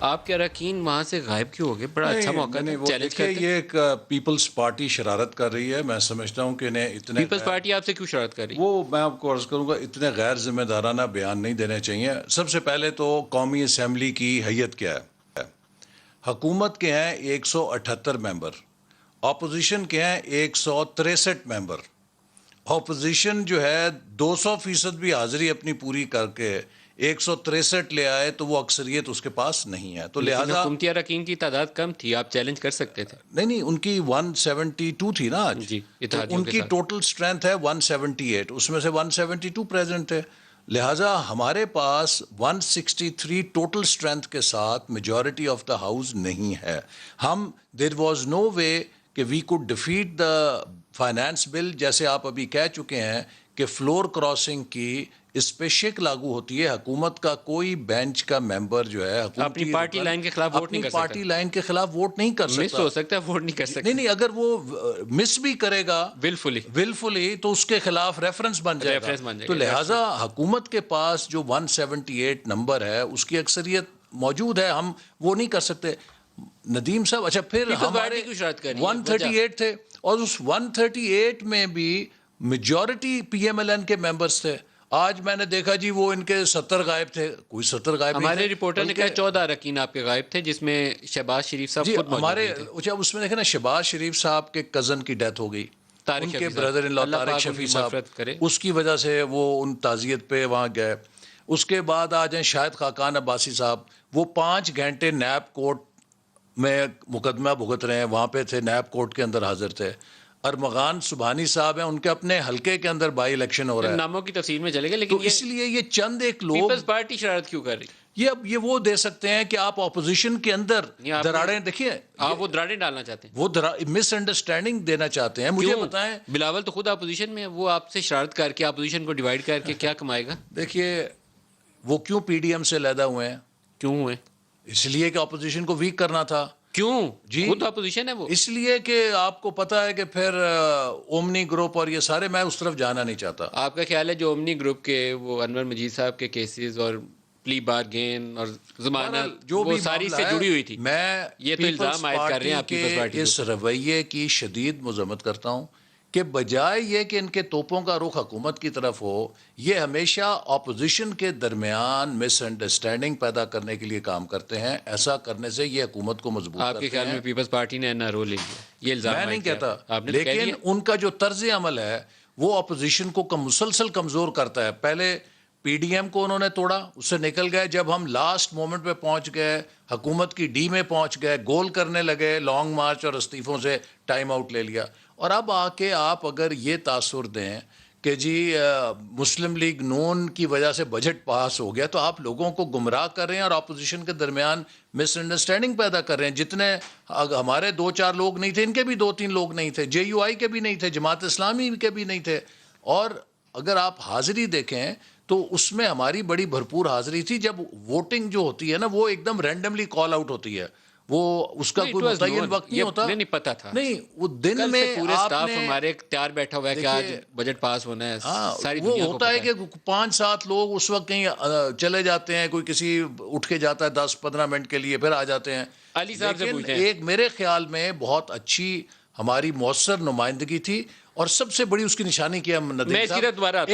آپ کے اراکین وہاں سے غائب کیوں ہو گئے؟ بڑا اچھا موقع تھا، چیلنج کرتے ہیں۔ یہ ایک پیپلز پارٹی شرارت کر رہی ہے. میں سمجھتا ہوں کہ انہیں اتنے پیپلز پارٹی آپ سے کیوں شرارت کر رہی؟ وہ میں آپ کو عرض کروں گا اتنے غیر ذمہ دارانہ بیان نہیں دینے چاہیے. سب سے پہلے تو قومی اسمبلی کی حیت کیا ہے؟ حکومت کے ہیں 178 ممبر، اپوزیشن کے ہیں 163 ممبر. اپوزیشن جو ہے 200% بھی حاضری اپنی پوری کر کے 163 لے آئے تو وہ اکثریت اس کے پاس نہیں ہے. تو لہٰذا حکومتی اراکین کی تعداد کم تھی، آپ چیلنج کر سکتے تھے. نہیں ان کی 172 تھی نا آج. جی، تو ان کی ٹوٹل اسٹرینتھ ہے 178، اس میں سے 172 پریزنٹ ہے. لہٰذا ہمارے پاس 163 ٹوٹل اسٹرینتھ کے ساتھ میجورٹی آف دا ہاؤس نہیں ہے. دیر واز نو وے کہ we could defeat the finance bill. جیسے آپ ابھی کہہ چکے ہیں کہ فلور کراسنگ کی اس پہ شک لاگو ہوتی ہے. حکومت کا کوئی بینچ کا ممبر جو ہے اپنی پارٹی لائن کے خلاف ووٹ نہیں کر سکتا. پارٹی لائن کے خلاف ووٹ نہیں کر سکتا. مس ہو سکتا ہے، ووٹ نہیں کر سکتا. نہیں اگر وہ مس بھی کرے گا ولفلی تو اس کے خلاف ریفرنس بن جائے گا. تو لہٰذا حکومت کے پاس جو 178 نمبر ہے اس کی اکثریت موجود ہے، ہم وہ نہیں کر سکتے. ندیم صاحب اچھا پھر ہمارے 138 تھے اور اس 138 میں بھی majority P M L N کے ممبرز تھے. آج میں نے دیکھا جی وہ ان کے 70 غائب تھے، کوئی 70 غائب نہیں. ہمارے رپورٹر نے کہا 14 اراکین آپ کے غائب تھے، جس میں شہباز شریف صاحب خود موجود تھے. اس میں دیکھیں نا شہباز شریف صاحب کے کزن کی ڈیتھ ہو گئی، ان کے بردر ان لا طارق شفیع صاحب، اس کی وجہ سے وہ ان تعزیت پہ وہاں گئے. اس کے بعد آ جائیں شاہد خاقان عباسی صاحب، وہ 5 گھنٹے نیب کورٹ میں مقدمہ بھگت رہے ہیں، وہاں پہ تھے، نیب کورٹ کے اندر حاضر تھے. ارمغان سبحانی صاحب ہیں، ان کے اپنے حلقے کے اندر بائی الیکشن ہو رہا ہے. ناموں کی تفصیل میں چلے گئے، لیکن اس لیے یہ چند ایک لوگ پیپلز پارٹی شرارت کیوں کر رہی؟ یہ وہ دے سکتے ہیں کہ آپ اپوزیشن کے اندر دراڑیں دیکھیے، آپ وہ دراڑیں ڈالنا چاہتے ہیں، وہ مس انڈرسٹینڈنگ دینا چاہتے ہیں. مجھے بتائیں، بلاول تو خود اپوزیشن میں، وہ آپ سے شرارت کر کے اپوزیشن کو ڈیوائیڈ کر کے کیا کمائے گا؟ دیکھیے وہ کیوں پی ڈی ایم سے علیحدہ ہوئے ہیں؟ کیوں ہوئے؟ اس لیے کہ اپوزیشن کو ویک کرنا تھا. کیوں جی خود اپوزیشن ہے وہ. اس لیے کہ آپ کو پتا ہے کہ پھر اومنی گروپ اور یہ سارے، میں اس طرف جانا نہیں چاہتا. آپ کا خیال ہے جو اومنی گروپ کے وہ انور مجید صاحب کے کیسز اور پلی بارگین اور ضمانت جو بھی ساری سے جڑی ہوئی تھی، میں یہ تو الزام عائد کر رہے ہیں آپ پیپلز پارٹی اس رویے کی شدید مذمت کرتا ہوں کہ بجائے یہ کہ ان کے توپوں کا رخ حکومت کی طرف ہو، یہ ہمیشہ اپوزیشن کے درمیان مس انڈرسٹینڈنگ پیدا کرنے کے لیے کام کرتے ہیں. ایسا کرنے سے یہ حکومت کو مضبوط کرتے ہیں. آپ کے خیال میں پیپلز پارٹی نے اینا رول لے لیا؟ یہ الزام میں نہیں کہتا، لیکن ان کا جو طرز عمل ہے وہ اپوزیشن کو مسلسل کمزور کرتا ہے. پہلے پی ڈی ایم کو انہوں نے توڑا، اس سے نکل گئے. جب ہم لاسٹ مومنٹ پہ پہنچ گئے، حکومت کی ڈی میں پہنچ گئے، گول کرنے لگے، لانگ مارچ اور استعفوں سے ٹائم آؤٹ لے لیا. اور اب آ کے آپ اگر یہ تاثر دیں کہ جی مسلم لیگ نون کی وجہ سے بجٹ پاس ہو گیا، تو آپ لوگوں کو گمراہ کر رہے ہیں اور اپوزیشن کے درمیان مس انڈرسٹینڈنگ پیدا کر رہے ہیں. جتنے ہمارے 2-4 لوگ نہیں تھے، ان کے بھی 2-3 لوگ نہیں تھے، جے یو آئی کے بھی نہیں تھے، جماعت اسلامی کے بھی نہیں تھے. اور اگر آپ حاضری دیکھیں تو اس میں ہماری بڑی بھرپور حاضری تھی. جب ووٹنگ جو ہوتی ہے نا، وہ ایک دم رینڈملی کال آؤٹ ہوتی ہے، وہ اس کا کوئی متعین وقت نہیں ہوتا. نہیں پتا تھا، نہیں وہ دن میں پورے اسٹاف ہمارے تیار بیٹھا ہوا ہے کہ آج بجٹ پاس ہونا ہے. ساری وہ ہوتا ہے کہ 5-7 لوگ اس وقت کہیں چلے جاتے ہیں، کوئی کسی اٹھ کے جاتا ہے 10-15 منٹ کے لیے، پھر آ جاتے ہیں. علی صاحب سے پوچھتے ہیں. ایک میرے خیال میں بہت اچھی ہماری مؤثر نمائندگی تھی، اور سب سے بڑی اس کی نشانی کیا ندیم صاحب.